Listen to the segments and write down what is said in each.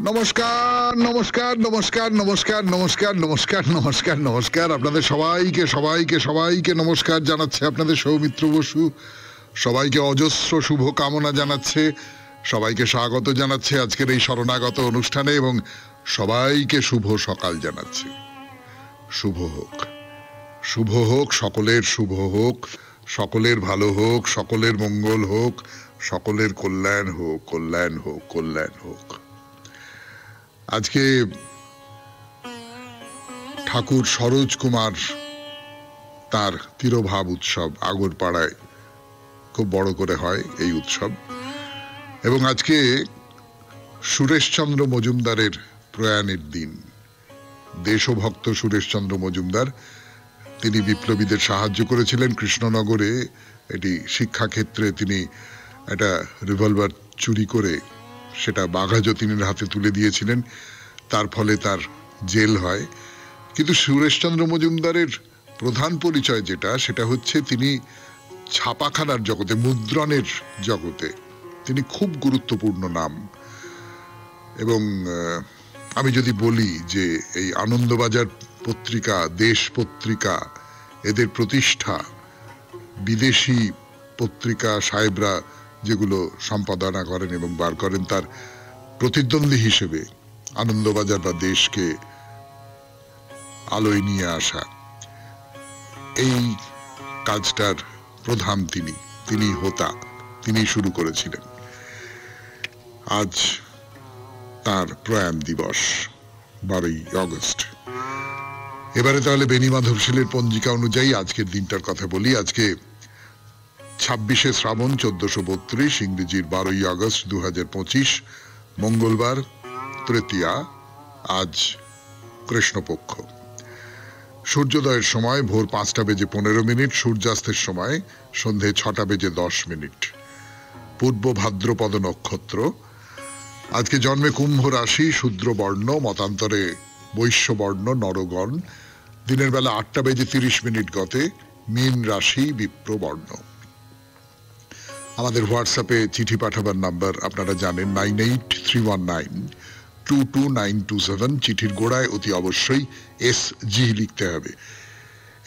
নমস্কার নমস্কার নমস্কার নমস্কার নমস্কার নমস্কার নমস্কার নমস্কার আপনাদের সবাইকে সবাইকে সবাইকে নমস্কার জানাচ্ছে আপনাদের সৌমিত্র বসু। সবাইকে অজস্র শুভ কামনা জানাচ্ছে, সবাইকে স্বাগত জানাচ্ছে আজকের এই শরণাগত অনুষ্ঠানে এবং সবাইকে শুভ সকাল জানাচ্ছে। শুভ হোক, শুভ হোক, সকলের শুভ হোক, সকলের ভালো হোক, সকলের মঙ্গল হোক, সকলের কল্যাণ হোক, কল্যাণ হোক, কল্যাণ হোক। আজকে ঠাকুর সরোজ কুমার তার তিরোভাব উৎসব আগরপাড়ায় খুব বড় করে হয় এই উৎসব, এবং আজকে সুরেশচন্দ্র মজুমদারের প্রয়াণের দিন। দেশভক্ত সুরেশচন্দ্র মজুমদার, তিনি বিপ্লবীদের সাহায্য করেছিলেন কৃষ্ণনগরে। এটি শিক্ষাক্ষেত্রে তিনি একটা রিভলভার চুরি করে সেটা বাঘা যতীনের হাতে তুলে দিয়েছিলেন, তার ফলে তার জেল হয়। কিন্তু সুরেশচন্দ্র মজুমদারের প্রধান পরিচয় যেটা, সেটা হচ্ছে তিনি ছাপাখানার জগতে, মুদ্রণের জগতে তিনি খুব গুরুত্বপূর্ণ নাম। এবং আমি যদি বলি যে এই আনন্দবাজার পত্রিকা, দেশ পত্রিকা, এদের প্রতিষ্ঠা বিদেশি পত্রিকা সাহেবরা যেগুলো সম্পাদনা করেন এবং বার করেন, তার প্রতিদ্বন্দ্বী হিসেবে আনন্দবাজার বা দেশকে আলোয় নিয়ে আসা, এই কাজটার প্রধান তিনি হোতা, তিনি শুরু করেছিলেন। আজ তার প্রয়াণ দিবস 12ই আগস্ট। এবারে তাহলে বেণীমাধব শীলের পঞ্জিকা অনুযায়ী আজকের দিনটার কথা বলি। আজকে 26শে শ্রাবণ 1432, ইংরেজির 12ই আগস্ট 2025, মঙ্গলবার, তৃতীয়া। আজ কৃষ্ণপক্ষ। সূর্যোদয়ের সময় ভোর 5:15, সূর্যাস্তের সময় সন্ধে 6:10। পূর্ব ভাদ্রপদ নক্ষত্র। আজকে জন্মে কুম্ভ রাশি, শূদ্র বর্ণ, মতান্তরে বৈশ্য বর্ণ, নরগণ। দিনের বেলা 8:30 গতে মীন রাশি, বিপ্র বর্ণ। আমাদের হোয়াটসঅ্যাপে চিঠি পাঠাবার নাম্বার আপনারা জানেন, 9831922927। চিঠির গোড়ায় অতি অবশ্যই SG লিখতে হবে।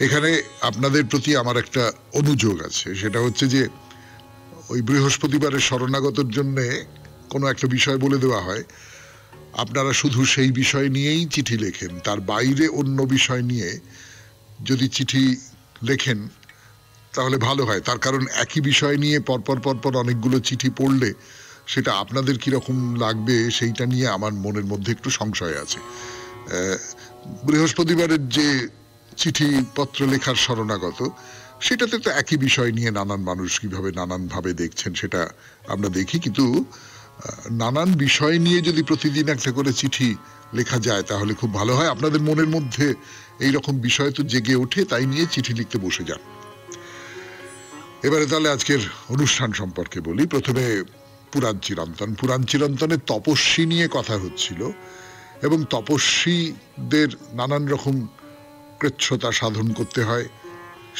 এখানে আপনাদের প্রতি আমার একটা অনুযোগ আছে, সেটা হচ্ছে যে ওই বৃহস্পতিবারের শরণাগতর জন্য কোনো একটা বিষয় বলে দেওয়া হয়, আপনারা শুধু সেই বিষয় নিয়েই চিঠি লেখেন। তার বাইরে অন্য বিষয় নিয়ে যদি চিঠি লেখেন তাহলে ভালো হয়। তার কারণ একই বিষয় নিয়ে পরপর অনেকগুলো চিঠি পড়লে সেটা আপনাদের কিরকম লাগবে সেইটা নিয়ে আমার মনের মধ্যে একটু সংশয় আছে। বৃহস্পতিবারের যে চিঠিপত্র লেখার শরণাগত, সেটাতে তো একই বিষয় নিয়ে নানান মানুষ কিভাবে নানানভাবে দেখছেন সেটা আমরা দেখি, কিন্তু নানান বিষয় নিয়ে যদি প্রতিদিন একটা করে চিঠি লেখা যায় তাহলে খুব ভালো হয়। আপনাদের মনের মধ্যে এইরকম বিষয় তো জেগে ওঠে, তাই নিয়ে চিঠি লিখতে বসে যান। এবারে তাহলে আজকের অনুষ্ঠান সম্পর্কে বলি। প্রথমে পুরাণ চিরন্তন। পুরাণ চিরন্তনের তপস্বী নিয়ে কথা হচ্ছিল এবং তপস্বীদের নানান রকম কৃচ্ছতা সাধন করতে হয়,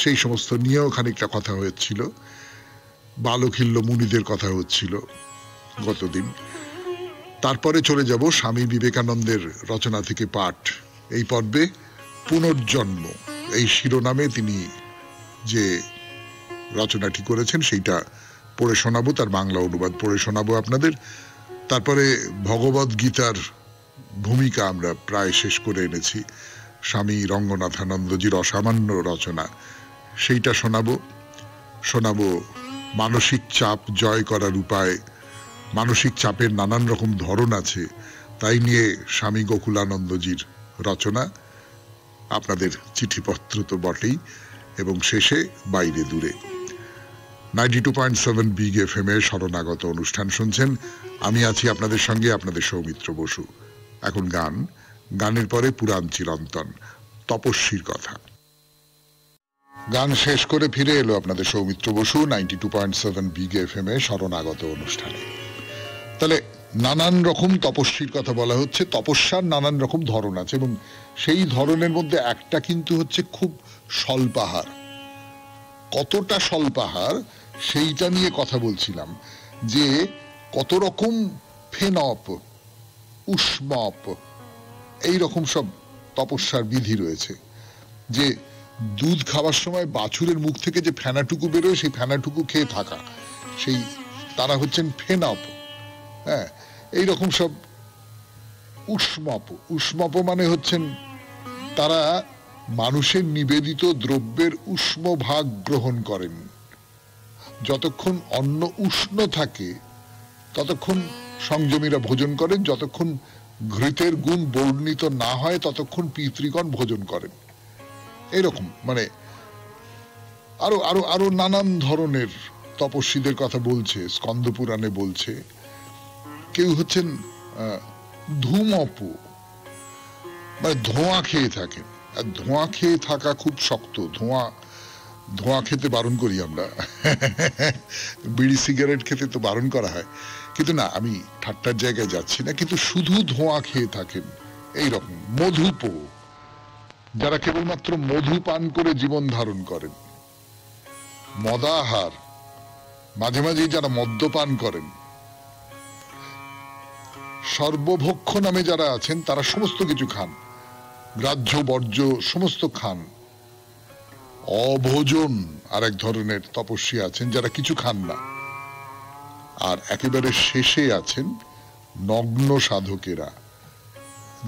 সেই সমস্ত নিয়েও খানিকটা কথা হচ্ছিল। বালখিল্য মুনিদের কথা হচ্ছিল গতদিন। তারপরে চলে যাব স্বামী বিবেকানন্দের রচনা থেকে পাঠ। এই পর্বে পুনর্জন্ম এই শিরোনামে তিনি যে রচনাটি করেছেন সেইটা পড়ে শোনাবো, তার বাংলা অনুবাদ পড়ে শোনাবো আপনাদের। তারপরে ভগবদ গীতার ভূমিকা আমরা প্রায় শেষ করে এনেছি, স্বামী রঙ্গনাথানন্দজির অসামান্য রচনা, সেইটা শোনাবো মানসিক চাপ জয় করার উপায়। মানসিক চাপের নানান রকম ধরন আছে, তাই নিয়ে স্বামী গোকুলানন্দজির রচনা। আপনাদের চিঠিপত্র তো বটেই, এবং শেষে বাইরে দূরে। 92.7 বিগ FM এর শরণাগত অনুষ্ঠান শুনছেন। আমি আছি আপনাদের সঙ্গে, আপনাদের সৌমিত্র বসু। এখন গানের পরে পুরাণ চিরন্তন, তপস্বীর কথা। গান শেষ করে ফিরে এলো আপনাদের সৌমিত্র বসু 92.7 বিগ FM এর শরণাগত অনুষ্ঠানে। তাহলে নানান রকম তপস্বীর কথা বলা হচ্ছে। তপস্যার নানান রকম ধরন আছে এবং সেই ধরনের মধ্যে একটা কিন্তু হচ্ছে খুব স্বল্পাহার। কতটা স্বল্পাহার সেইটা নিয়ে কথা বলছিলাম, যে কত রকম ফেনপ উষ্মপ, এইরকম সব তপস্যার বিধি রয়েছে। যে দুধ খাওয়ার সময় বাছুরের মুখ থেকে যে ফেনাটুকু বেরোয় সেই ফেনাটুকু খেয়ে থাকা, সেই তারা হচ্ছেন ফেনপ। হ্যাঁ, এইরকম সব উষ্মপ। উষ্মপ মানে হচ্ছেন তারা মানুষের নিবেদিত দ্রব্যের উষ্ম ভাগ গ্রহণ করেন। যতক্ষণ অন্ন উষ্ণ থাকে ততক্ষণ সংযমীরা ভোজন করেন, যতক্ষণ ঘৃতের গুণ বর্ণিত না হয় ততক্ষণ পিতৃগণ ভোজন করেন। এরকম মানে আরো আরো আরো নানান ধরনের তপস্বীদের কথা বলছে, স্কন্দ পুরাণে বলছে। কেউ হচ্ছেন ধূমপ, মানে ধোঁয়া খেয়ে থাকেন। আর ধোঁয়া খেয়ে থাকা খুব শক্ত। ধোঁয়া খেতে বারণ করি আমরা, বিড়ি সিগারেট খেতে তো বারণ করা হয়, কিন্তু না, আমি ঠাট্টার জায়গায় যাচ্ছি না, কিন্তু শুধু ধোঁয়া খেয়ে থাকেন এইরকম। মধুপ, যারা কেবলমাত্র মধু পান করে জীবন ধারণ করেন। মদাহার, মাঝে মাঝে যারা মদ্যপান করেন। সর্বভক্ষ নামে যারা আছেন তারা সমস্ত কিছু খান, গ্রাহ্য বর্জ্য সমস্ত খান। অভোজন আর এক ধরনের তপস্বী আছেন যারা কিছু খান না। আর একেবারে শেষে আছেন নগ্ন সাধকেরা,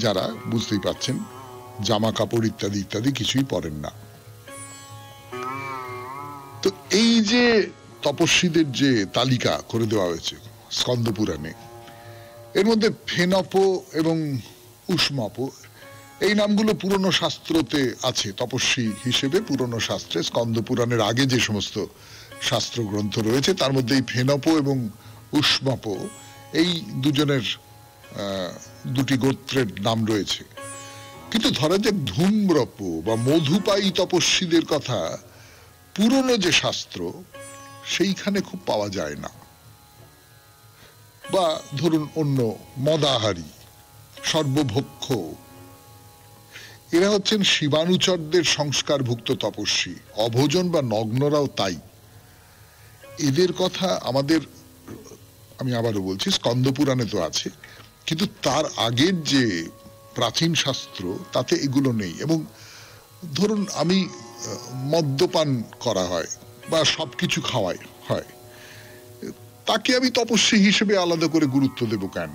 যারা বুঝতেই পাচ্ছেন জামা কাপড় ইত্যাদি ইত্যাদি কিছুই পরেন না। তো এই যে তপস্বীদের যে তালিকা করে দেওয়া হয়েছে স্কন্দ পুরাণে, এর মধ্যে ফেনপ এবং উষ্মপ এই নামগুলো পুরনো শাস্ত্রতে আছে তপস্বী হিসেবে। পুরনো শাস্ত্রে স্কন্দ পুরাণের আগে যে সমস্ত শাস্ত্র গ্রন্থ রয়েছে তার মধ্যে এই ফেনপ এবং উষ্মপ এই দুজনের দুটি গোত্রের নাম রয়েছে। কিন্তু ধরা যাক ধূম্রপ বা মধুপায়ী তপস্বীদের কথা পুরনো যে শাস্ত্র সেইখানে খুব পাওয়া যায় না। বা ধরুন অন্য মদাহারী, সর্বভক্ষ, এরা হচ্ছেন শিবানুচরদের সংস্কারভুক্ত তপস্বী। অভোজন বা নগ্নরাও তাই। এদের কথা আমাদের, আমি আবারও বলছি, স্কন্দ পুরাণে তো আছে, কিন্তু তার আগের যে প্রাচীন শাস্ত্র তাতে এগুলো নেই। এবং ধরুন আমি মদ্যপান করা হয় বা সবকিছু খাওয়াই হয়, তাকে আমি তপস্বী হিসেবে আলাদা করে গুরুত্ব দেব কেন?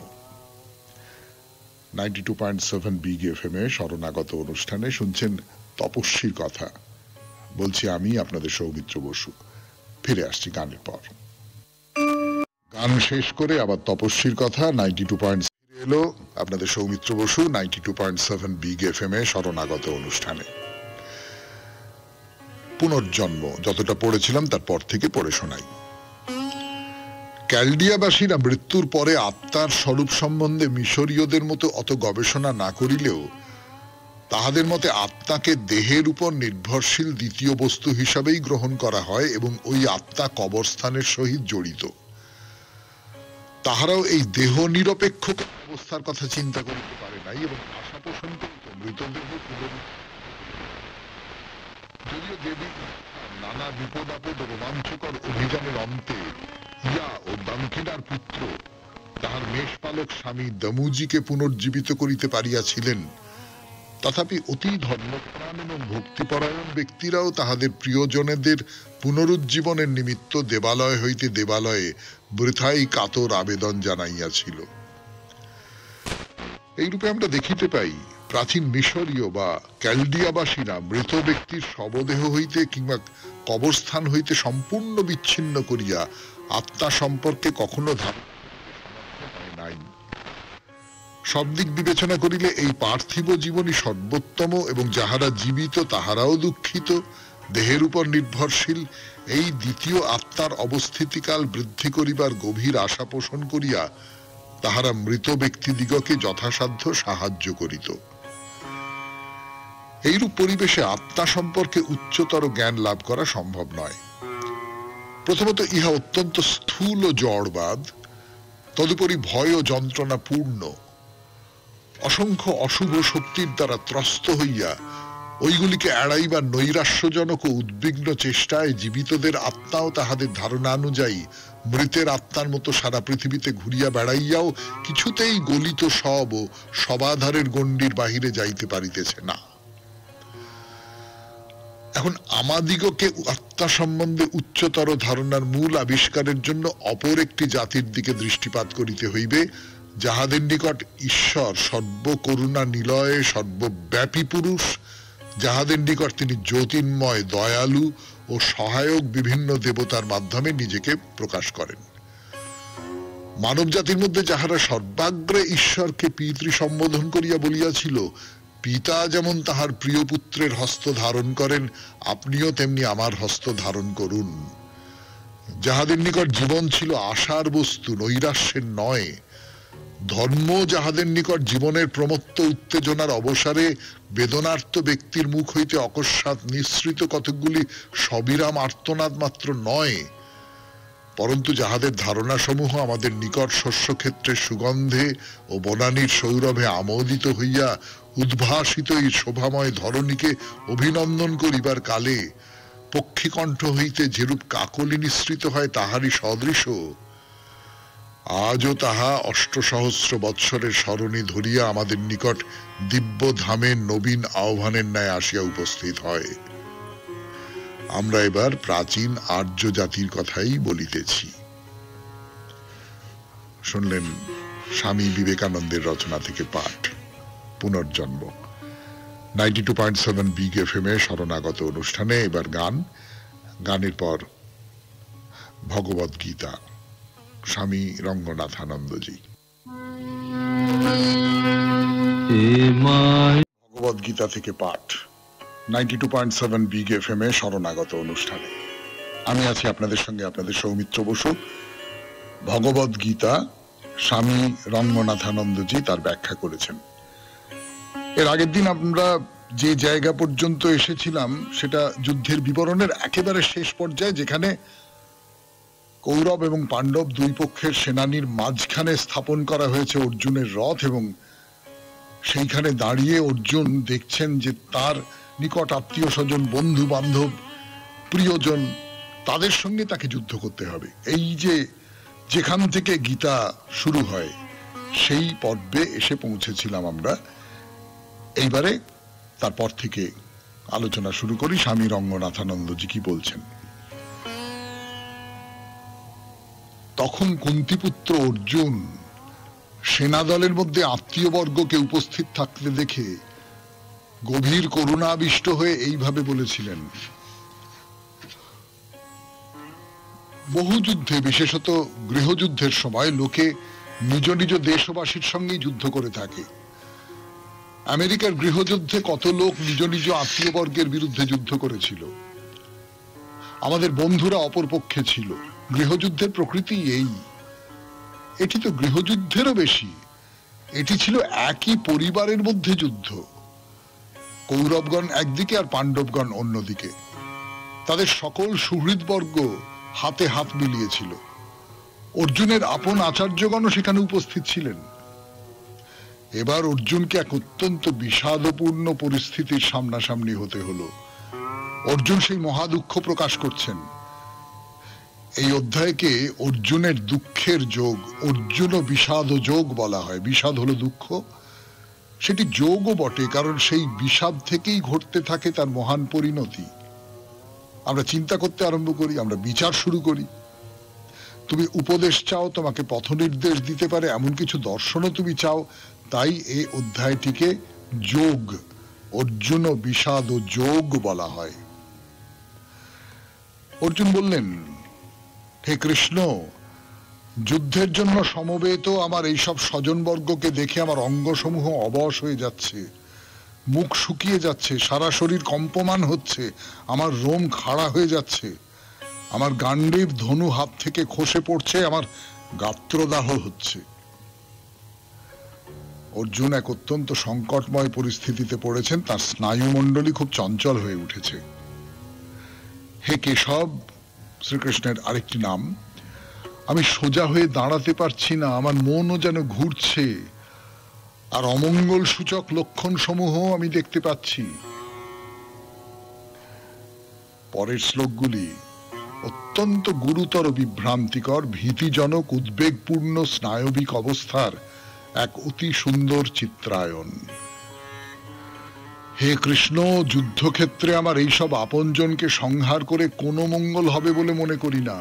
92.7 বিগ এফএম এ শরণাগত অনুষ্ঠানে শুনছেন তপস্বীর কথা। বলছি আমি আপনাদের সৌমিত্র বসু। ফিরে আসছি গানের পর। গান শেষ করে আবার তপস্বীর কথা 92.7 এলো আপনাদের সৌমিত্র বসু 92.7 বিগ এফএম এ শরণাগত অনুষ্ঠানে। পুনর্জন্ম যতটা পড়েছিলাম তারপর থেকে পড়ে শোনাই। ক্যালডিয়াবাসীরা মৃত্যুর পরে আত্মার স্বরূপ সম্বন্ধে মিশরীয়দের মতো অত গবেষণা না করিলেও তাহাদের মতে আত্মাকে দেহের উপর নির্ভরশীল দ্বিতীয় বস্তু হিসাবেই গ্রহণ করা হয় এবং ওই আত্মা কবরস্থানের সহিত জড়িত। তাহারাও এই দেহ নিরপেক্ষ অবস্থার কথা চিন্তা করিতে পারে নাই এবং আশা পোষণ করিত মৃতদেহ যদিও দেবী নানা বিপদ আপদ ও রোমাঞ্চকর অভিযানের অন্তে ইয়া ও দাঙ্কিনার পুত্র তাহার মেষপালক স্বামী দমুজিকে পুনর্জীবিত করিতে পারিয়াছিলেন, তথাপি অতি ধর্মপ্রাণ এবং ভক্তিপরায়ণ ব্যক্তিরাও তাহাদের প্রিয়জনেদের পুনরুজ্জীবনের নিমিত্ত দেবালয় হইতে দেবালয়ে বৃথাই কাতর আবেদন জানাইয়াছিল। এইরূপে আমরা দেখিতে পাই প্রাচীন মিশরীয় বা ক্যালডিয়াবাসীরা মৃত ব্যক্তির শবদেহ হইতে কিংবা কবরস্থান হইতে সম্পূর্ণ বিচ্ছিন্ন করিয়া আত্মা সম্পর্কে কখনো ধারণা নাই। সব দিক বিবেচনা করিলে এই পার্থিব জীবনই সর্বোত্তম এবং যাহারা জীবিত তাহারাও দুঃখিত, দেহের উপর নির্ভরশীল এই দ্বিতীয় আত্মার অবস্থিতিকাল বৃদ্ধি করিবার গভীর আশা পোষণ করিয়া তাহারা মৃত ব্যক্তিদিগকে যথাসাধ্য সাহায্য করিত। এইরূপ পরিবেশে আত্মা সম্পর্কে উচ্চতর জ্ঞান লাভ করা সম্ভব নয়। প্রথমত ইহা অত্যন্ত স্থূল ও জড়বাদ, তদুপরি ভয় ও যন্ত্রণা পূর্ণ। অসংখ্য অশুভ শক্তির দ্বারা ত্রস্ত হইয়া ওইগুলিকে এড়াইবার নৈরাশ্যজনক ও উদ্বিগ্ন চেষ্টায় জীবিতদের আত্মাও তাহাদের ধারণা অনুযায়ী মৃতের আত্মার মতো সারা পৃথিবীতে ঘুরিয়া বেড়াইয়াও কিছুতেই গলিত সব ও সবাধারের গণ্ডির বাহিরে যাইতে পারিতেছে না। এখন আমাদিগকে আত্মা সম্বন্ধে উচ্চতর ধারণার মূল আবিষ্কারের জন্য অপর একটি জাতির দিকে দৃষ্টিপাত করিতে হইবে, যাহাদের নিকট ঈশ্বর সর্বকরুণা নিলয়ে সর্বব্যাপী পুরুষ, যাহাদের নিকট তিনি জ্যোতির্ময়, দয়ালু ও সহায়ক বিভিন্ন দেবতার মাধ্যমে নিজেকে প্রকাশ করেন। মানব জাতির মধ্যে যাহারা সর্বাগ্রে ঈশ্বরকে পিতৃ সম্বোধন করিয়া বলিয়াছিল, পিতা যেমন তাহার প্রিয় পুত্রের হস্ত ধারণ করেন, আপনিও তেমনি আমার হস্ত ধারণ করুন। যাহাদের নিকট জীবন ছিল আশার বস্তু, নৈরাশ্যের নয়, ধর্ম যাহাদের নিকট জীবনের প্রমত্ত উত্তেজনার অবসরে বেদনার্ত ব্যক্তির মুখ হইতে অকস্মাৎ নিঃসৃত কতকগুলি সবিরাম আর্তনাদ মাত্র নয়, পরন্তু যাহাদের ধারণা সমূহ আমাদের নিকট শস্যক্ষেত্রের সুগন্ধে ও বনানীর সৌরভে আমোদিত হইয়া উদ্ভাসিত এই শোভাময় ধরণীকে অভিনন্দন করিবার কালে পক্ষীকণ্ঠ হইতে যেরূপ কাকলি নিঃসৃত হয় তাহারই সদৃশ আজও তাহা ৮সহস্র বৎসরের স্মরণে ধরিয়া আমাদের নিকট দিব্য ধামের নবীন আহ্বানের ন্যায় আসিয়া উপস্থিত হয়। আমরা এবার প্রাচীন আর্য জাতির কথাই বলিতেছি। শুনলেন স্বামী বিবেকানন্দের রচনা থেকে পাঠ, পুনর্জন্ম। 92.7 বিগ এফএম এ শরণাগত অনুষ্ঠানে এবার গান, গানের পর ভগবদ গীতা, স্বামী রঙ্গনাথানন্দজি। ভগবদ গীতা থেকে পাঠ 92.7 বিগ এফএম এ শরণাগত অনুষ্ঠানে আমি আছি আপনাদের সঙ্গে, আপনাদের সৌমিত্র বসু। ভগবদ গীতা স্বামী রঙ্গনাথানন্দজি তার ব্যাখ্যা করেছেন। এর আগের দিন আমরা যে জায়গা পর্যন্ত এসেছিলাম সেটা যুদ্ধের বিবরণের একেবারে শেষ পর্যায়ে, যেখানে কৌরব এবং পাণ্ডব দুই পক্ষের সেনানীর মাঝখানে স্থাপন করা হয়েছে অর্জুনের রথ, এবং সেইখানে দাঁড়িয়ে অর্জুন দেখছেন যে তার নিকট আত্মীয় স্বজন, বন্ধু বান্ধব, প্রিয়জন, তাদের সঙ্গে তাকে যুদ্ধ করতে হবে। এই যে যেখান থেকে গীতা শুরু হয় সেই পর্বে এসে পৌঁছেছিলাম আমরা। এইবারে তারপর থেকে আলোচনা শুরু করি। স্বামী রঙ্গনাথানন্দজি কি বলছেন। তখন কুন্তিপুত্র অর্জুন সেনাদলের মধ্যে আত্মীয়বর্গকে উপস্থিত থাকতে দেখে গভীর করুণাবিষ্ট হয়ে এইভাবে বলেছিলেন, বহু যুদ্ধে, বিশেষত গৃহযুদ্ধের সময় লোকে নিজ নিজ দেশবাসীর সঙ্গেই যুদ্ধ করে থাকে। আমেরিকার গৃহযুদ্ধে কত লোক নিজ নিজ আত্মীয়বর্গের বিরুদ্ধে যুদ্ধ করেছিল। আমাদের বন্ধুরা অপর পক্ষে ছিল। গৃহযুদ্ধের প্রকৃতি এই। এটি তো গৃহযুদ্ধেরও বেশি, এটি ছিল একই পরিবারের মধ্যে যুদ্ধ। কৌরবগণ একদিকে আর পাণ্ডবগণ অন্যদিকে। তাদের সকল সুহৃদবর্গ হাতে হাত মিলিয়েছিল। অর্জুনের আপন আচার্যগণও সেখানে উপস্থিত ছিলেন। এবার অর্জুনকে এক অত্যন্ত বিষাদপূর্ণ পরিস্থিতির সামনাসামনি হতে হলো। অর্জুন সেই মহা দুঃখ প্রকাশ করছেন। এই অধ্যায়কে অর্জুনের দুঃখের যোগ, অর্জুন বিষাদ যোগ বলা হয়। বিষাদ হলো দুঃখ, সেটি যোগও বটে, কারণ সেই বিষাদ থেকেই ঘটতে থাকে তার মহান পরিণতি। আমরা চিন্তা করতে আরম্ভ করি, আমরা বিচার শুরু করি। তুমি উপদেশ চাও, তোমাকে পথ নির্দেশ দিতে পারে এমন কিছু দর্শনও তুমি চাও। তাই এই অধ্যায়টিকে যোগ, অর্জুন বিষাদ যোগ বলা হয়। অর্জুন বললেন, হে কৃষ্ণ, যুদ্ধের জন্য সমবেত আমার এইসব স্বজনবর্গকে দেখে আমার অঙ্গসমূহ অবশ হয়ে যাচ্ছে, মুখ শুকিয়ে যাচ্ছে, সারা শরীর কম্পমান হচ্ছে, আমার রোম খাড়া হয়ে যাচ্ছে, আমার গান্ডীব ধনু হাত থেকে খসে পড়ছে, আমার গাত্রদাহ হচ্ছে। অর্জুন এক অত্যন্ত সংকটময় পরিস্থিতিতে পড়েছেন। তার স্নায়ুমণ্ডলী খুব চঞ্চল হয়ে উঠেছে। হে কেশব, শ্রীকৃষ্ণের আরেকটি নাম, আমি সোজা হয়ে দাঁড়াতে পারছি না, আমার মনও যেন ঘুরছে, আর অমঙ্গল সূচক লক্ষণ সমূহ আমি দেখতে পাচ্ছি। পরের শ্লোকগুলি অত্যন্ত গুরুতর বিভ্রান্তিকর, ভীতিজনক, উদ্বেগপূর্ণ স্নায়বিক অবস্থার এক অতি সুন্দর চিত্রায়ন। হে কৃষ্ণ, যুদ্ধক্ষেত্রে আমার এইসব আপনজনকে সংহার করে কোনো মঙ্গল হবে বলে মনে করি না।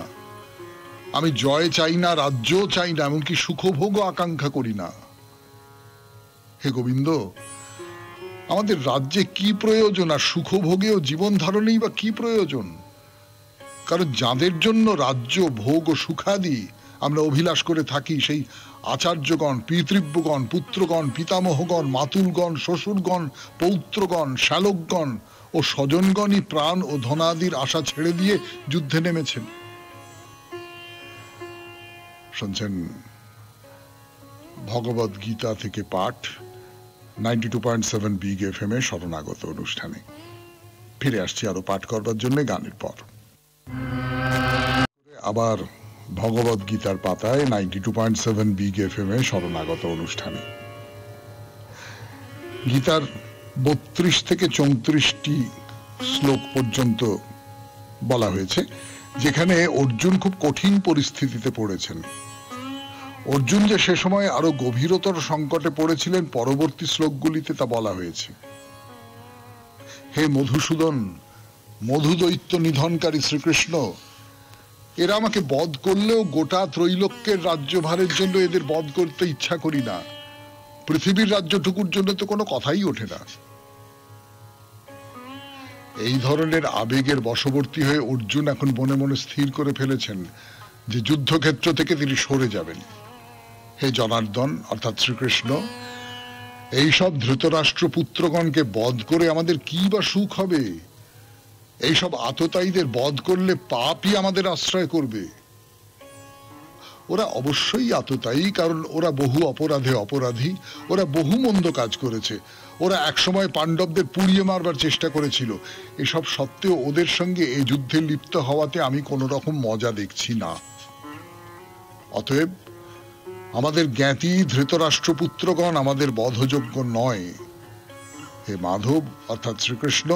আমি জয় চাই না, রাজ্য চাই না, এমনকি সুখভোগও আকাঙ্ক্ষা করি না। হে গোবিন্দ, আমাদের রাজ্যে কি প্রয়োজন, আর সুখভোগেও জীবন ধারণেই বা কি প্রয়োজন? কারণ যাদের জন্য রাজ্য, ভোগ ও সুখাদি আমরা অভিলাষ করে থাকি, সেই আচার্যগণ, পিতৃব্যগণ, পুত্রগণ, পিতামহগণ, মাতুলগণ, শ্বশুরগণ, পৌত্রগণ, শ্যালকগণ ও স্বজনগণই প্রাণ ও ধনাদির আশা ছেড়ে দিয়ে যুদ্ধে নেমেছেন। শুনছেন ভগবদ গীতা থেকে পাঠ, 92.7 বিগ এফএম এ শরণাগত অনুষ্ঠানে। ফিরে আসছি আরো পাঠ করবার জন্য গানের পর। আবার ভগবদ গীতার পাতায় 92.7 বিগ এফএম এ শরণাগত অনুষ্ঠানে। গীতার 32 থেকে 34টি শ্লোক পর্যন্ত বলা হয়েছে, যেখানে অর্জুন খুব কঠিন পরিস্থিতিতে পড়েছেন। অর্জুন যে সে সময় আরো গভীরতর সংকটে পড়েছিলেন, পরবর্তী শ্লোকগুলিতে তা বলা হয়েছে। হে মধুসূদন, মধু দৈত্য নিধনকারী শ্রীকৃষ্ণ, এরা আমাকে বধ করলেও গোটা ত্রৈলোক্যের রাজ্যভারের জন্য এদের বধ করতে ইচ্ছা করি না। পৃথিবীর রাজ্যটুকুর জন্য তো কোনো কথাই ওঠে না। এই ধরনের আবেগের বশবর্তী হয়ে অর্জুন এখন মনে মনে স্থির করে ফেলেছেন যে যুদ্ধক্ষেত্র থেকে তিনি সরে যাবেন। হে জনার্দন অর্থাৎ শ্রীকৃষ্ণ, এইসব ধৃতরাষ্ট্র পুত্রগণকে বধ করে আমাদের কি বা সুখ হবে? এইসব আততায়ীদের বধ করলে পাপই আমাদের আশ্রয় করবে। ওরা অবশ্যই আততায়ী, কারণ ওরা বহু অপরাধে অপরাধী, ওরা বহু মন্দ কাজ করেছে, ওরা একসময় পাণ্ডবদের পুড়িয়ে মারবার চেষ্টা করেছিল। এসব সত্ত্বেও ওদের সঙ্গে এই যুদ্ধে লিপ্ত হওয়াতে আমি কোন রকম মজা দেখছি না। অতএব আমাদের জ্ঞাতি ধৃতরাষ্ট্রপুত্রগণ আমাদের বধযোগ্য নয়। হে মাধব অর্থাৎ শ্রীকৃষ্ণ,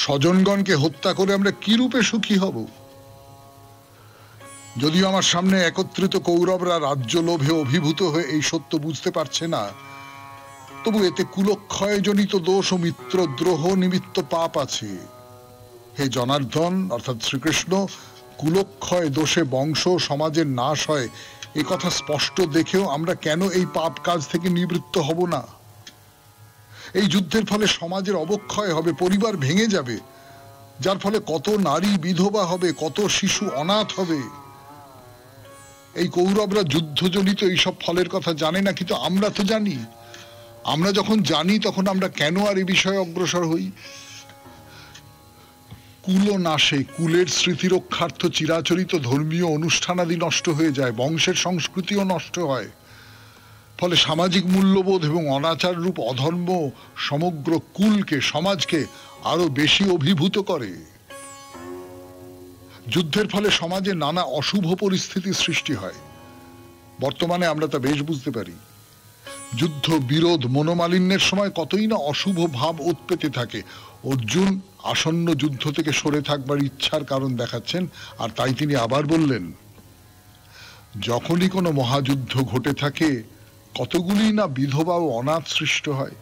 স্বজনগণকে হত্যা করে আমরা কি রূপে সুখী হব? যদিও আমার সামনে একত্রিত কৌরবরা রাজ্য লোভে অভিভূত হয়ে এই সত্য বুঝতে পারছে না, তবু এতে কুলক্ষয়জনিত দোষ ও মিত্রদ্রোহ নিমিত্ত পাপ আছে। হে জনার্দন অর্থাৎ শ্রীকৃষ্ণ, কুলক্ষয় দোষে বংশ সমাজের নাশ হয় এ কথা স্পষ্ট দেখেও আমরা কেন এই পাপ কাজ থেকে নিবৃত্ত হব না? এই যুদ্ধের ফলে সমাজের অবক্ষয় হবে, পরিবার ভেঙে যাবে, যার ফলে কত নারী বিধবা হবে, কত শিশু অনাথ হবে। এই কৌরবরা যুদ্ধজনিত এইসব ফলের কথা জানে না, কিন্তু আমরা তো জানি। আমরা যখন জানি তখন আমরা কেন আর এই বিষয়ে অগ্রসর হই? কুল নাশে, কুলের স্মৃতি রক্ষার্থ চিরাচরিত ধর্মীয় অনুষ্ঠানাদি নষ্ট হয়ে যায়, বংশের সংস্কৃতিও নষ্ট হয়। ফলে সামাজিক মূল্যবোধ এবং অনাচার রূপ অধর্ম সমগ্র কুলকে, সমাজকে আরো বেশি অভিভূত করে। যুদ্ধের ফলে সমাজে নানা অশুভ পরিস্থিতি সৃষ্টি হয়। বর্তমানে আমরা তা বেশ বুঝতে পারি। যুদ্ধ, বিরোধ, মনোমালিন্যের সময় কতই না অশুভ ভাব উৎপেতে থাকে। অর্জুন আসন্ন যুদ্ধ থেকে সরে থাকবার ইচ্ছার কারণ দেখাচ্ছেন, আর তাই তিনি আবার বললেন, যখনই কোনো মহাযুদ্ধ ঘটে থাকে কতগুলি না বিধবা ও অনাথ সৃষ্ট হয়।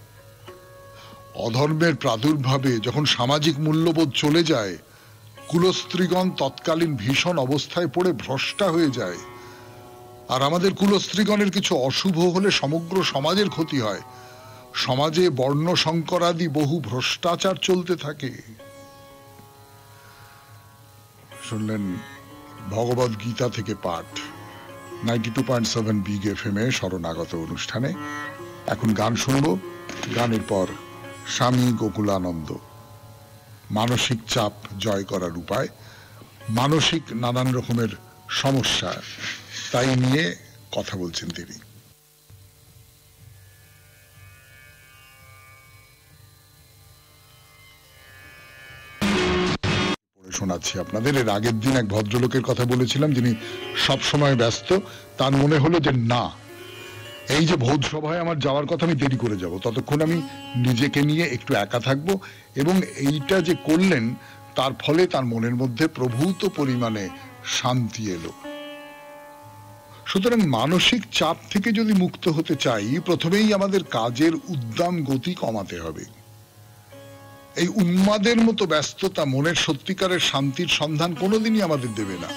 অধর্মের প্রাদুর্ভাবে যখন সামাজিক মূল্যবোধ চলে যায়, কুলস্ত্রীগণ তৎকালীন ভীষণ অবস্থায় পড়ে ভ্রষ্টা হয়ে যায়। আর আমাদের কুলস্ত্রীগণের কিছু অশুভ হলে সমগ্র সমাজের ক্ষতি হয়। সমাজে বর্ণ সংকরাদি বহু ভ্রষ্টাচার চলতে থাকে। শুনলেন ভগবদ গীতা থেকে পাঠ, 92.7 বিগ এফএম এ শরণাগত অনুষ্ঠানে। এখন গান শুনব, গানের পর স্বামী গোকুলানন্দ মানসিক চাপ জয় করার উপায়, মানসিক নানান রকমের সমস্যা তাই নিয়ে কথা বলছেন তিনি। শোনাচ্ছি আপনাদের। এর আগের দিন এক ভদ্রলোকের কথা বলেছিলাম যিনি সব সময় ব্যস্ত। তার মনে হলো যে না, এই যে ভোজ সভায় আমার যাওয়ার কথা, আমি দেরি করে যাব, ততক্ষণ আমি নিজেকে নিয়ে একটু একা থাকবো। এবং এইটা যে করলেন তার ফলে তার মনের মধ্যে প্রভূত পরিমাণে শান্তি এলো। সুতরাং মানসিক চাপ থেকে যদি মুক্ত হতে চাই, প্রথমেই আমাদের কাজের উদ্দাম গতি কমাতে হবে। এই উন্মাদের মতো ব্যস্ততা মনের সত্যিকারের শান্তির সন্ধান কোনোদিনই আমাদের দেবে না।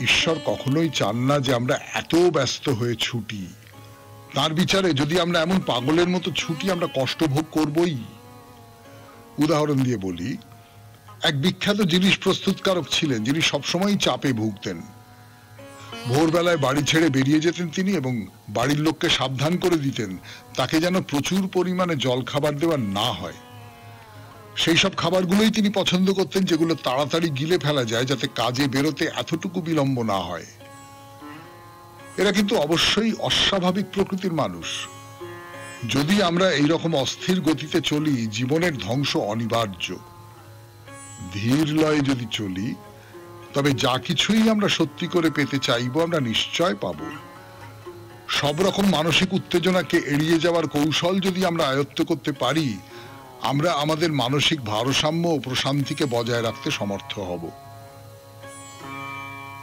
ঈশ্বর কখনোই চান না যে আমরা এত ব্যস্ত হয়ে ছুটি। তার বিচারে যদি আমরা এমন পাগলের মতো ছুটি, আমরা কষ্ট ভোগ করবই। উদাহরণ দিয়ে বলি, এক বিখ্যাত জিনিস প্রস্তুতকারক ছিলেন যিনি সবসময় চাপে ভুগতেন। ভোরবেলায় বাড়ি ছেড়ে বেরিয়ে যেতেন তিনি এবং বাড়ির লোককে সাবধান করে দিতেন তাকে যেন প্রচুর পরিমাণে জল খাবার দেওয়া না হয়। সেই সব খাবারগুলোই তিনি পছন্দ করতেন যেগুলো তাড়াতাড়ি গিলে ফেলা যায়, যাতে কাজে বেরোতে এতটুকু বিলম্ব না হয়। এরা কিন্তু অবশ্যই অস্বাভাবিক প্রকৃতির মানুষ। যদি আমরা এইরকম অস্থির গতিতে চলি, জীবনের ধ্বংস অনিবার্য। ধীর লয়ে যদি চলি, তবে যা কিছুই আমরা সত্যি করে পেতে চাইবো আমরা নিশ্চয় পাব। সব রকম মানসিক উত্তেজনাকে এড়িয়ে যাওয়ার কৌশল যদি আমরা আয়ত্ত করতে পারি, আমরা আমাদের মানসিক ভারসাম্য ও প্রশান্তিকে বজায় রাখতে সমর্থ হব।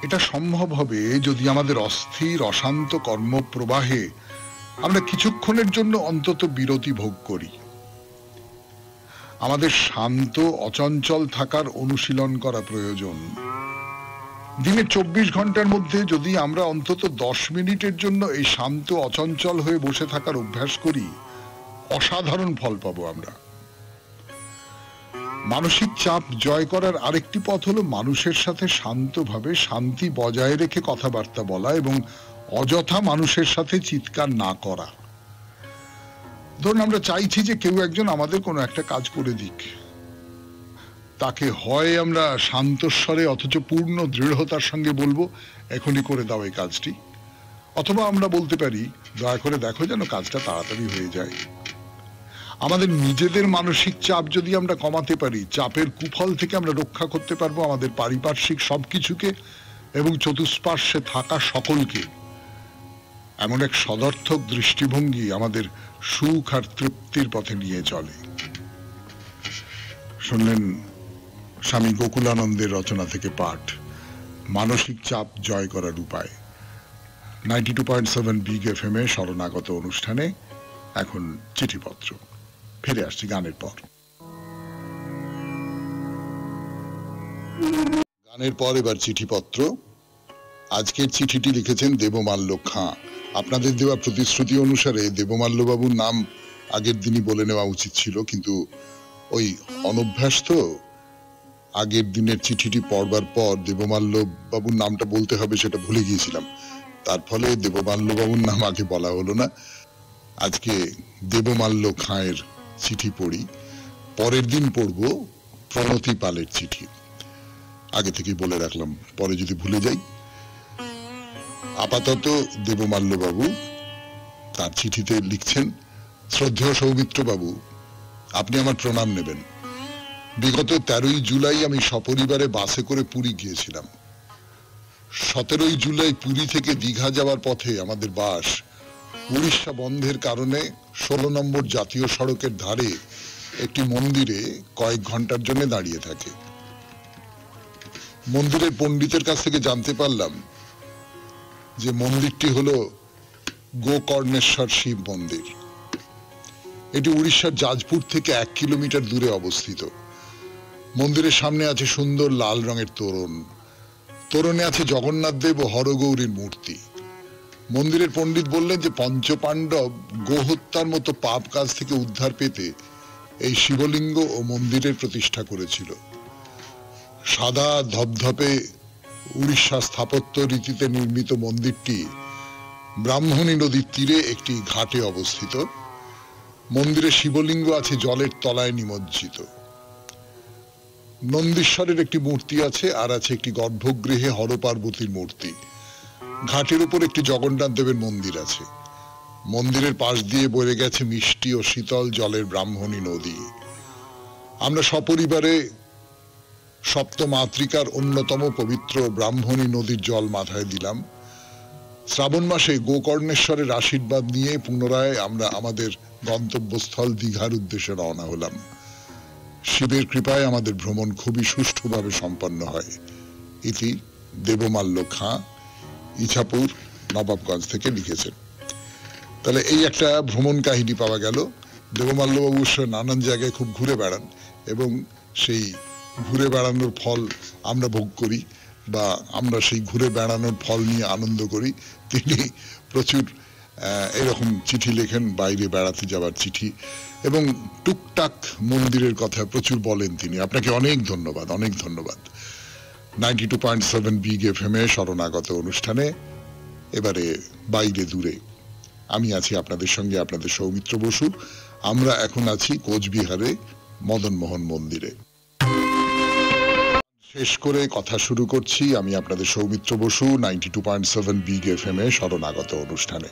এটা সম্ভব হবে যদি আমাদের অস্থির অশান্ত কর্মপ্রবাহে আমরা কিছুক্ষণের জন্য অন্তত বিরতি ভোগ করি। আমাদের শান্ত অচঞ্চল থাকার অনুশীলন করা প্রয়োজন। দিনে 24 ঘন্টার মধ্যে যদি আমরা অন্তত 10 মিনিটের জন্য এই শান্ত অচঞ্চল হয়ে বসে থাকার অভ্যাস করি, অসাধারণ ফল পাবো আমরা। মানসিক চাপ জয় করার আরেকটি পথ হলো মানুষের সাথে শান্তভাবে শান্তি বজায় রেখে কথাবার্তা বলা এবং অযথা মানুষের সাথে চিৎকার না করা। ধরুন আমরা চাইছি যে কেউ একজন আমাদের কোনো একটা কাজ করে দিক। তাকে হয় আমরা শান্তস্বরে অথচ পূর্ণ দৃঢ়তার সঙ্গে বলবো, এখনই করে দাও এই কাজটি, অথবা আমরা বলতে পারি, দয়া করে দেখো যেন কাজটা তাড়াতাড়ি হয়ে যায়। আমাদের নিজেদের মানসিক চাপ যদি আমরা কমাতে পারি, চাপের কুফল থেকে আমরা রক্ষা করতে পারবো আমাদের পারিপার্শ্বিক সবকিছুকে এবং চতুষ্পার্শ্বে থাকা সকলকে। এমন এক সদর্থক দৃষ্টিভঙ্গি আমাদের সুখ আর তৃপ্তির পথে নিয়ে চলে। শুনলেন স্বামী গোকুলানন্দের রচনা থেকে পাঠ, মানসিক চাপ জয় করার উপায়। 92.7 বিগ FM এ শরণাগত অনুষ্ঠানে এখন চিঠিপত্র। ফিরে আসছি গানের পর। গানের পর এবার চিঠিপত্র। আজকের চিঠিটি লিখেছেন দেবমাল্য খাঁ। আপনাদের দেওয়া প্রতিশ্রুতি অনুসারে দেবমাল্য বাবুর নাম আগের দিনই বলে নেওয়া উচিত ছিল, কিন্তু ওই অনভ্যাস তো, আগের দিনের চিঠিটি পড়বার পর দেবমাল্য বাবুর নামটা বলতে হবে সেটা ভুলে গিয়েছিলাম। তার ফলে দেবমাল্য বাবুর নাম আগে বলা হলো না। আজকে দেবমাল্য খাঁয়ের চিঠি পড়ি। পরের দিন পড়ব প্রণতি পালের চিঠি। আগে থেকেই বলে রাখলাম, পরে যদি ভুলে যাই। আপাতত দেবমাল্য বাবু তার চিঠিতে লিখছেন, শ্রদ্ধেয় সৌমিত্র বাবু, আপনি আমার প্রণাম নেবেন। বিগত 13ই জুলাই আমি সপরিবারে বাসে করে পুরী গিয়েছিলাম। 17ই জুলাই পুরী থেকে দীঘা যাওয়ার পথে আমাদের বাস উড়িষ্যা বন্ধের কারণে 16 নম্বর জাতীয় সড়কের ধারে একটি মন্দিরে কয়েক ঘন্টার জন্য দাঁড়িয়ে থাকে। মন্দিরের পণ্ডিতের কাছ থেকে জানতে পারলাম যে মন্দিরটি হলো গোকর্ণেশ্বর শিব মন্দির। এটি উড়িষ্যার জাজপুর থেকে 1 কিলোমিটার দূরে অবস্থিত। মন্দিরের সামনে আছে সুন্দর লাল রঙের তোরণ। তোরণে আছে জগন্নাথ দেব ও হরগৌরীর মূর্তি। মন্দিরের পণ্ডিত বললেন যে পঞ্চপাণ্ডব গোহত্যার মতো পাপ কাজ থেকে উদ্ধার পেতে এই শিবলিঙ্গ ও মন্দিরের প্রতিষ্ঠা করেছিল। সাদা ধপধপে উড়িষ্যা স্থাপত্য রীতিতে নির্মিত মন্দিরটি ব্রাহ্মণী নদীর তীরে একটি ঘাটে অবস্থিত। মন্দিরে শিবলিঙ্গ আছে জলের তলায় নিমজ্জিত। নন্দীশ্বরের একটি মূর্তি আছে, আর আছে একটি গর্ভগৃহে হরপার্বতীর মূর্তি। ঘাটের উপর একটি জগন্নাথ দেবের মন্দির আছে। মন্দিরের পাশ দিয়ে বয়ে গেছে মিষ্টি ও শীতল জলের ব্রাহ্মণী নদী। আমরা সপরিবারে সপ্তমাতৃকার অন্যতম পবিত্র ব্রাহ্মণী নদীর জল মাথায় দিলাম। শ্রাবণ মাসে গোকর্ণেশ্বরের আশীর্বাদ নিয়ে পুনরায় আমরা আমাদের গন্তব্যস্থল দীঘার উদ্দেশ্যে রওনা হলাম। শিবের কৃপায় আমাদের ভ্রমণ খুবই সুষ্ঠুভাবে সম্পন্ন হয়। ইতি দেবমাল্য খাঁ, ইছাপুর, নবাবগঞ্জ থেকে লিখেছেন। তাহলে এই একটা ভ্রমণ কাহিনী পাওয়া গেল। দেবমাল্য অবশ্য নানান জায়গায় খুব ঘুরে বেড়ান এবং সেই ঘুরে বেড়ানোর ফল আমরা ভোগ করি বা আমরা সেই ঘুরে বেড়ানোর ফল নিয়ে আনন্দ করি। তিনি প্রচুর এরকম চিঠি লেখেন, বাইরে বেড়াতে যাওয়ার চিঠি, এবং টুকটাক মন্দিরের কথা প্রচুর বলেন তিনি। আপনাকে অনেক ধন্যবাদ, অনেক ধন্যবাদ। 92.7 বিগ এফএম এ শরণাগত অনুষ্ঠানে এবারে বাইরে দূরে আমি আছি আপনাদের সঙ্গে, আপনাদের সৌমিত্র বসু। আমরা এখন আছি কোচবিহারে মদনমোহন মন্দিরে। শেষ করে কথা শুরু করছি আমি আপনাদের সৌমিত্র বসু 92.7 বিগ এফএম এ শরণাগত অনুষ্ঠানে।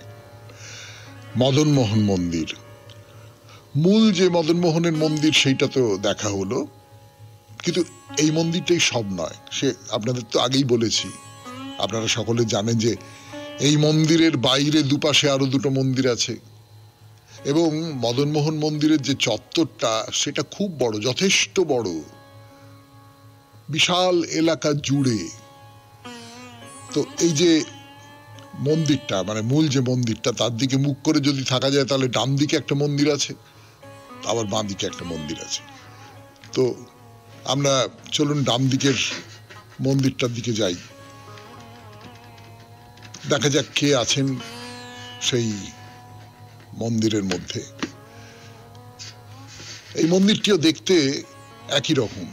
মদনমোহন মন্দির, মূল যে মদনমোহনের মন্দির সেইটা তো দেখা হলো, কিন্তু এই মন্দিরটাই সব নয়। সে আপনাদের তো আগেই বলেছি, আপনারা সকলে জানেন যে এই মন্দিরের বাইরে দুপাশে আরো দুটো মন্দির আছে এবং মদনমোহন মন্দিরের যে চত্বরটা সেটা খুব বড়, যথেষ্ট বড়, বিশাল এলাকা জুড়ে। তো এই যে মন্দিরটা, মানে মূল যে মন্দিরটা, তার দিকে মুখ করে যদি থাকা যায় তাহলে ডান দিকে একটা মন্দির আছে, আবার বাঁ দিকে একটা মন্দির আছে। তো আমরা চলুন ডান দিকের মন্দিরটার দিকে যাই, দেখা যাক কে আছেন সেই মন্দিরের মধ্যে। এই মন্দিরটিও দেখতে একই রকম,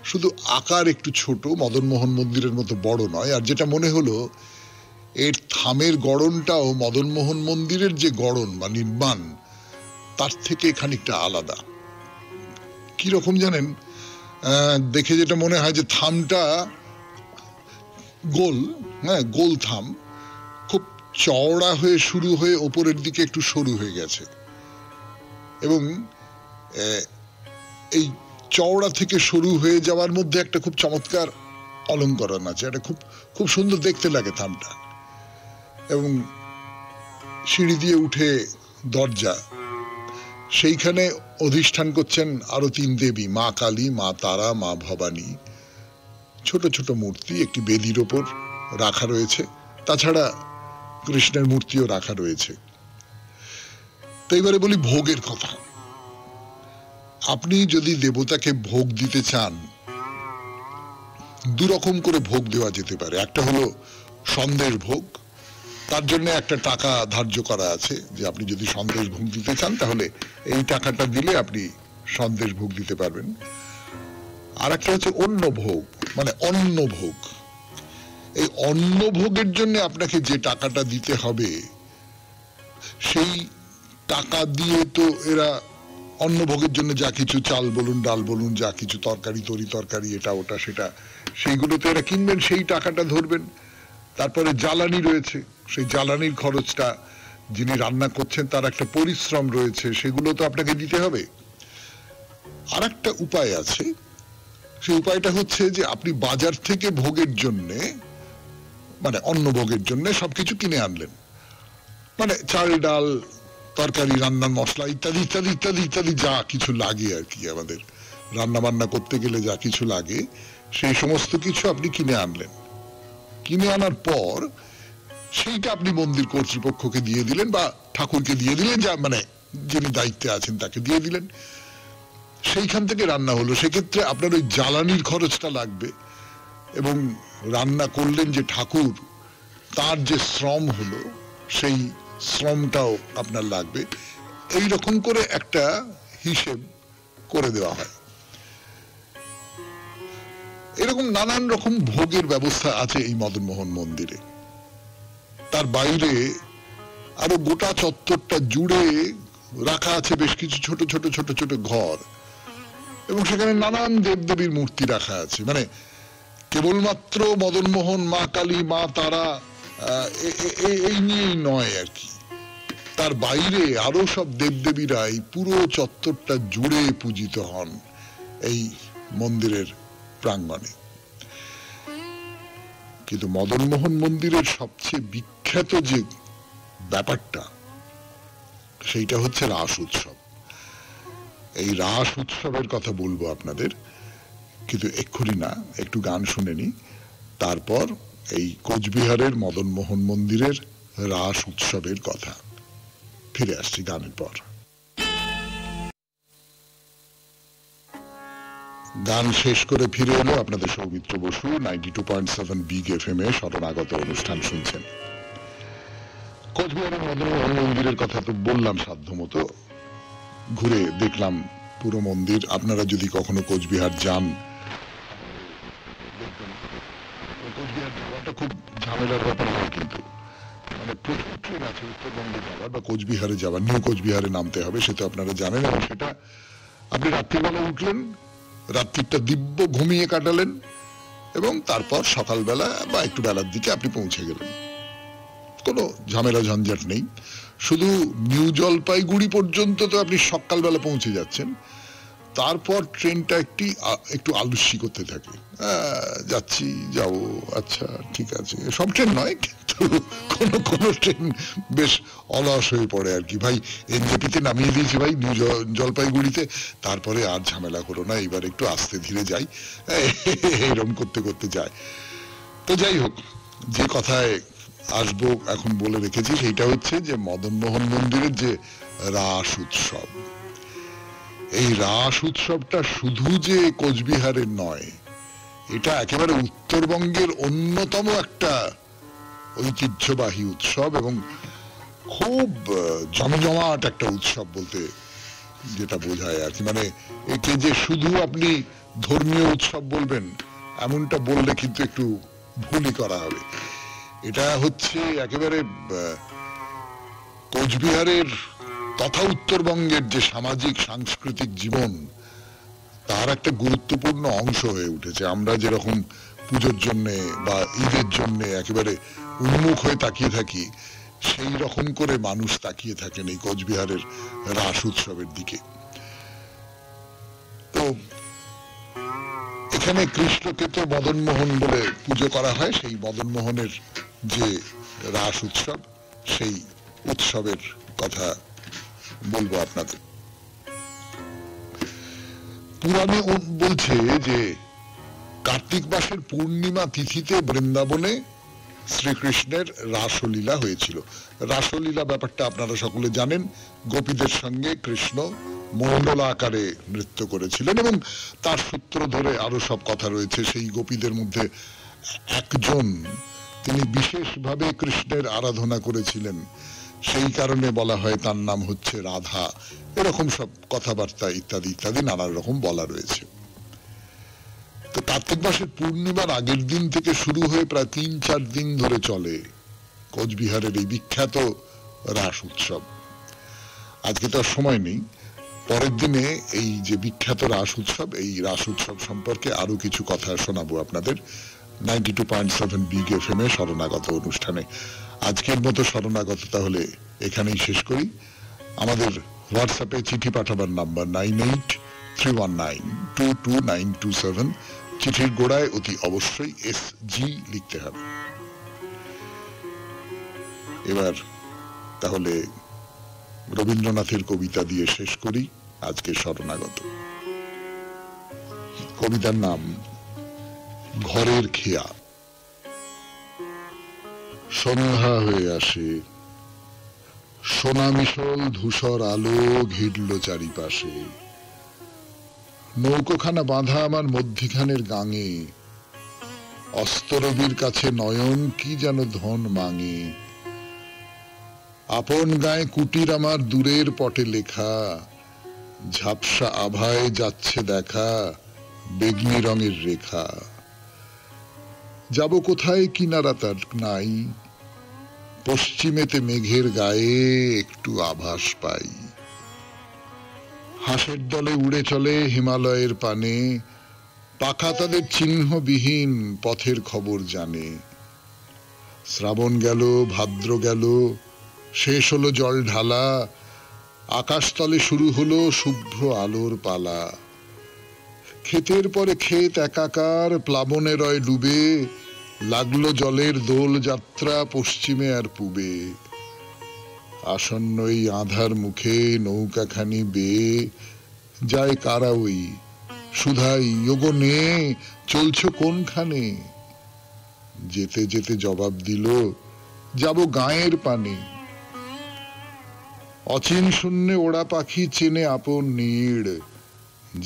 শুধু আকার একটু ছোট, মদনমোহন মন্দিরের মতো বড় নয়। আর যেটা মনে হলো, এর থামের গড়নটাও মদনমোহন মন্দিরের যে গড়ন বা নির্মাণ তার থেকে খানিকটা আলাদা। কি রকম জানেন, দেখে যেটা মনে হয় যে থামটা গোল, হ্যাঁ গোল থাম, খুব চওড়া হয়ে শুরু হয়ে ওপরের দিকে একটু সরু হয়ে গেছে এবং এই চওড়া থেকে সরু হয়ে যাওয়ার মধ্যে একটা খুব চমৎকার অলঙ্করণ আছে। এটা খুব খুব সুন্দর দেখতে লাগে থামটা। এবং সিঁড়ি দিয়ে উঠে দরজা, সেইখানে অধিষ্ঠান করছেন আরো তিন দেবী, মা কালী, মা তারা, মা ভবানী। ছোট ছোট মূর্তি একটি বেদির ওপর রাখা রয়েছে, তাছাড়া কৃষ্ণের মূর্তিও রাখা রয়েছে। তো এবারে বলি ভোগের কথা। আপনি যদি দেবতাকে ভোগ দিতে চান, দুরকম করে ভোগ দেওয়া যেতে পারে। একটা হলো সন্দেশ ভোগ, তার জন্য একটা টাকা ধার্য করা আছে যে আপনি যদি সন্দেশ ভোগ দিতে চান তাহলে এই টাকাটা দিলে আপনি সন্দেশ ভোগ দিতে পারবেন। আর একটা হচ্ছে অন্য ভোগ, মানে অন্ন ভোগ। এই অন্ন ভোগের জন্য আপনাকে যে টাকাটা দিতে হবে, সেই টাকা দিয়ে তো এরা অন্ন ভোগের জন্য যা কিছু চাল বলুন, ডাল বলুন, যা কিছু তরকারি, তরি তরকারি, এটা ওটা সেটা, সেইগুলো তো এরা কিনবেন, সেই টাকাটা ধরবেন। তারপরে জ্বালানি রয়েছে, সেই জ্বালানির খরচটা, যিনি রান্না করছেন তার একটা পরিশ্রম রয়েছে, সেগুলো তো আপনাকে দিতে হবে। আর একটা উপায় আছে, সেই উপায়টা হচ্ছে যে আপনি বাজার থেকে ভোগের জন্যে, মানে অন্ন ভোগের জন্য সবকিছু কিনে আনলেন, মানে চাল ডাল তরকারি, রান্নার মশলা ইত্যাদি ইত্যাদি ইত্যাদি ইত্যাদি যা কিছু লাগে আর কি, আমাদের রান্না বান্না করতে গেলে যা কিছু লাগে সেই সমস্ত কিছু আপনি কিনে আনলেন। কিনে আনার পর সেইটা আপনি মন্দির কর্তৃপক্ষকে দিয়ে দিলেন বা ঠাকুরকে দিয়ে দিলেন, যা মানে যিনি দায়িত্বে আছেন তাকে দিয়ে দিলেন। সেইখান থেকে রান্না হলো। সেক্ষেত্রে আপনার ওই জ্বালানির খরচটা লাগবে এবং রান্না করলেন যে ঠাকুর, তার যে শ্রম হলো সেই শ্রমটাও আপনার লাগবে। এই রকম করে একটা হিসেব করে দেওয়া হয়। এরকম নানান রকম ভোগের ব্যবস্থা আছে এই মদনমোহন মন্দিরে। তার বাইরে আরো গোটা চত্বরটা জুড়ে রাখা আছে বেশ কিছু ছোট ছোট ছোট ছোট ঘর এবং সেখানে নানান দেবদেবীর মূর্তি রাখা আছে। মানে কেবলমাত্র মদনমোহন, মা কালী, মা তারা এই নিয়েই নয় আর কি, তার বাইরে আরো সব দেবদেবীরা এই পুরো চত্বরটা জুড়ে পূজিত হন এই মন্দিরের প্রাঙ্গণে। কিন্তু মদনমোহন মন্দিরের সবচেয়ে বিখ্যাত যে ব্যাপারটা, সেইটা হচ্ছে রাস উৎসব। এই রাস উৎসবের কথা বলবো আপনাদের, কিন্তু এক্ষুনি না, একটু গান শুনে নি, তারপর এই কোচবিহারের মদন মোহন মন্দিরের রাস উৎসবের কথা। ফিরে আসছি গানের পর। গান শেষ করে ফিরে এলো আপনাদের সৌমিত্র বসু 92.7 বিগ এফএম এ শরণাগত অনুষ্ঠান শুনছেন। কোচবিহারের মদন মোহন মন্দিরের কথা তো বললাম, সাধ্যমতো ঘুরে দেখলাম পুরো মন্দির। আপনারা যদি কখনো কোচবিহার যান, কোচবিহার যাওয়াটা খুব ঝামেলার ব্যাপার হয়, কিন্তু মানে প্রচুর ট্রেন আছে উত্তরবঙ্গে যাওয়ার বা কোচবিহারে যাওয়ার, নিউ কোচবিহারে নামতে হবে, সেটা আপনারা জানেন। এবং সেটা আপনি রাত্রিবেলা উঠলেন, রাত্রিটা দিব্য ঘুমিয়ে কাটালেন, এবং তারপর সকালবেলা বা একটু বেলার দিকে আপনি পৌঁছে গেলেন। কোনো ঝামেলা ঝঞ্ঝাট নেই। শুধু নিউ জলপাইগুড়ি পর্যন্ত তো আপনি সকালবেলা পৌঁছে যাচ্ছেন, তারপর ট্রেনটা একটু আলস্যি করতে থাকে, যাচ্ছি, যাবো, আচ্ছা ঠিক আছে। সব ট্রেন নয়, কিন্তু কোনো কোনো ট্রেন বেশ অলস হয়ে পড়ে আর কি। ভাই এনজেপিতে নামিয়ে দিয়েছি ভাই নিউ জলপাইগুড়িতে, তারপরে আর ঝামেলা করো না, এবার একটু আস্তে ধীরে যাই, এরকম করতে করতে যায়। তো যাই হোক, যে কথায় আসবো এখন বলে রেখেছি, সেইটা হচ্ছে যে মদন মোহন মন্দিরের যে রাস উৎসব, এই রাস উৎসবটা শুধু যে কোচবিহারের নয়, এটা একেবারে উত্তরবঙ্গের অন্যতম একটা ঐতিহ্যবাহী উৎসব, এবং খুব জমজমাট একটা উৎসব বলতে যেটা বোঝায় আর কি। মানে একে যে শুধু আপনি ধর্মীয় উৎসব বলবেন এমনটা বললে কিন্তু একটু ভুলই করা হবে। এটা হচ্ছে একেবারে কোচবিহারের তথা উত্তরবঙ্গের যে সামাজিক সাংস্কৃতিক জীবন, তার একটা গুরুত্বপূর্ণ অংশ হয়ে উঠেছে। আমরা যেরকম পুজোর জন্যে বা ঈদের জন্যে একেবারে উন্মুখ হয়ে তাকিয়ে থাকি, সেই রকম করে মানুষ তাকিয়ে থাকেন এই কোচবিহারের রাস উৎসবের দিকে। তো এখানে কৃষ্ণকে তো মদন মোহন বলে পুজো করা হয়, সেই মদন মোহনের যে রাস উৎসব, সেই উৎসবের কথা বলবো আপনাদের। পুরাণে বলছে যে কার্তিক মাসের পূর্ণিমা তিথিতে বৃন্দাবনে শ্রীকৃষ্ণের রাসলীলা হয়েছিল। রাসলীলা ব্যাপারটা আপনারা সকলে জানেন। গোপীদের সঙ্গে কৃষ্ণ মণ্ডলা আকারে নৃত্য করেছিলেন, এবং তার সূত্র ধরে আরো সব কথা রয়েছে। সেই গোপীদের মধ্যে একজন, তিনি বিশেষভাবে কৃষ্ণের আরাধনা করেছিলেন, সেই কারণে বলা হয় তার নাম হচ্ছে রাধা। এরকম সব কথাবার্তা ইত্যাদি ইত্যাদি নানান রকম বলা রয়েছে। তো কার্তিক মাসের পূর্ণিমার আগের দিন থেকে শুরু হয়ে প্রায় ৩-৪ দিন ধরে চলে কোচবিহারের এই বিখ্যাত রাস উৎসব। আজকে তো আর সময় নেই, পরের দিনে এই যে বিখ্যাত রাস উৎসব, এই রাস উৎসব সম্পর্কে আরো কিছু কথা শোনাবো আপনাদের 92.7 বিগ এফএম এ শরণাগত অনুষ্ঠানে। আজকের মতো শরণাগত তাহলে এখানেই শেষ করি। আমাদের হোয়াটসঅ্যাপে চিঠি পাঠাবার নাম্বার 9831922927। চিঠির গোড়ায় অতি অবশ্যই SG লিখতে হবে। এবার তাহলে রবীন্দ্রনাথের কবিতা দিয়ে শেষ করি আজকে শরণাগত। কবিতার নাম ঘরের খেয়া। সন্ধ্যা হয়ে আসে, সোনা মিশল ধূসর আলো ঘিরল চারিপাশে। নৌকোখানা বাঁধা আমার মধ্যিখানের গাঙে, অস্তরবীর কাছে নয়ন কি যেন ধন মাঙে। আপন গায়ে কুটির আমার দূরের পটে লেখা, ঝাপসা আভায় যাচ্ছে দেখা বেগনি রঙের রেখা। যাব কোথায় কিনারা তার নাই, পশ্চিমেতে মেঘের গায়ে একটু আভাস পাই। হাঁসের দলে উড়ে চলে হিমালয়ের পানে, পাখা তাদের চিহ্নবিহীন পথের খবর জানে। শ্রাবণ গেল, ভাদ্র গেল, শেষ হলো জল ঢালা, আকাশতলে শুরু হলো শুভ্র আলোর পালা। ক্ষেতের পরে ক্ষেত একাকার প্লাবনে রয় ডুবে, লাগলো জলের দোল যাত্রা পশ্চিমে আর পূবে। আসন্ন এই আঁধার মুখে নৌকাখানি বেয়ে যায় কারা ওই সুধাই ওগো নে চলছো কোনখানে? যেতে যেতে জবাব দিল, যাব গাঁয়ের পানে। অচিন শূন্যে ওড়া পাখি চেনে আপন নীড়,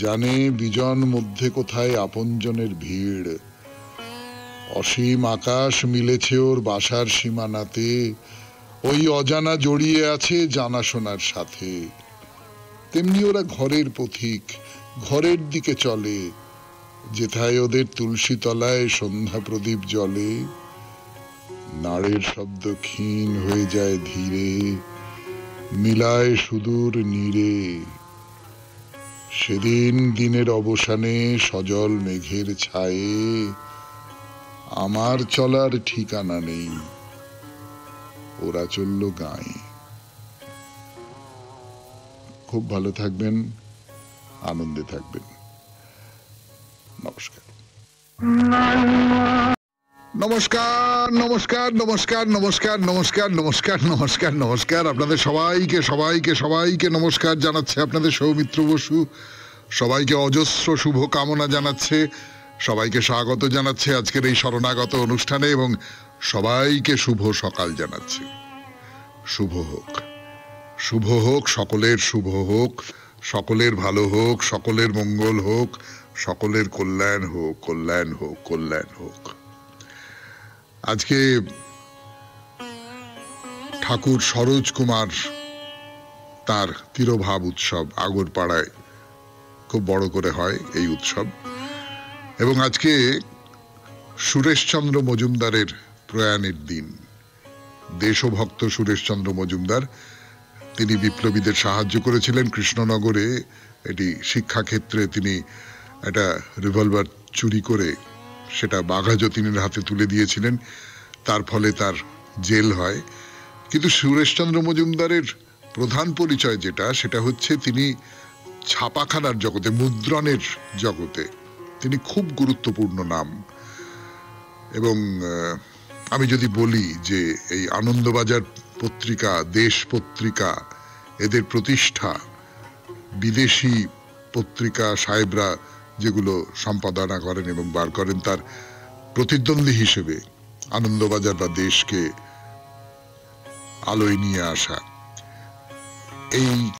জানে বিজন মধ্যে কোথায় আপনজনের ভিড়। অসীম আকাশ মিলেছে ওর বাসার সীমানাতে, ওই অজানা জড়িয়ে আছে জানাশোনার সাথে। তেমনি ওরা ঘরের পথিক, ঘরের দিকে চলে, যেথায় ওদের তুলসী তলায় সন্ধ্যা প্রদীপ জ্বলে। নাড়ের শব্দ ক্ষীণ হয়ে যায় ধীরে, মিলায় সুদূর নীরে। সেদিন দিনের অবসানে সজল মেঘের ছায়ে, আমার চলার ঠিকানা নেই, ওরা চলল গাঁয়ে। খুব ভালো থাকবেন, আনন্দে থাকবেন। নমস্কার। নমস্কার নমস্কার নমস্কার নমস্কার নমস্কার নমস্কার নমস্কার নমস্কার আপনাদের সবাইকে সবাইকে সবাইকে নমস্কার জানাচ্ছে আপনাদের সৌমিত্র বসু। সবাইকে অজস্র শুভ কামনা জানাচ্ছে, সবাইকে স্বাগত জানাচ্ছে আজকের এই শরণাগত অনুষ্ঠানে এবং সবাইকে শুভ সকাল জানাচ্ছে। শুভ হোক, শুভ হোক, সকলের শুভ হোক, সকলের ভালো হোক, সকলের মঙ্গল হোক, সকলের কল্যাণ হোক, কল্যাণ হোক, কল্যাণ হোক। আজকে ঠাকুর সরোজ কুমার তার তিরোভাব উৎসব আগরপাড়ায় খুব বড় করে হয় এই উৎসব, এবং আজকে সুরেশচন্দ্র মজুমদারের প্রয়াণের দিন। দেশভক্ত সুরেশচন্দ্র মজুমদার, তিনি বিপ্লবীদের সাহায্য করেছিলেন কৃষ্ণনগরে। এটি শিক্ষাক্ষেত্রে তিনি একটা রিভলভার চুরি করে সেটা বাঘা যতীনের হাতে তুলে দিয়েছিলেন, তার ফলে তার জেল হয়। কিন্তু সুরেশচন্দ্র মজুমদারের প্রধান পরিচয় যেটা, সেটা হচ্ছে তিনি ছাপাখানার জগতে, মুদ্রণের জগতে তিনি খুব গুরুত্বপূর্ণ নাম। এবং আমি যদি বলি যে এই আনন্দবাজার পত্রিকা, দেশ পত্রিকা, এদের প্রতিষ্ঠা বিদেশি পত্রিকা সাহেবরা যেগুলো সম্পাদনা করেন এবং বার করেন, তার প্রতিদ্বন্দ্বী হিসেবে আনন্দবাজার বা দেশকে আলোয় নিয়ে আসা, এই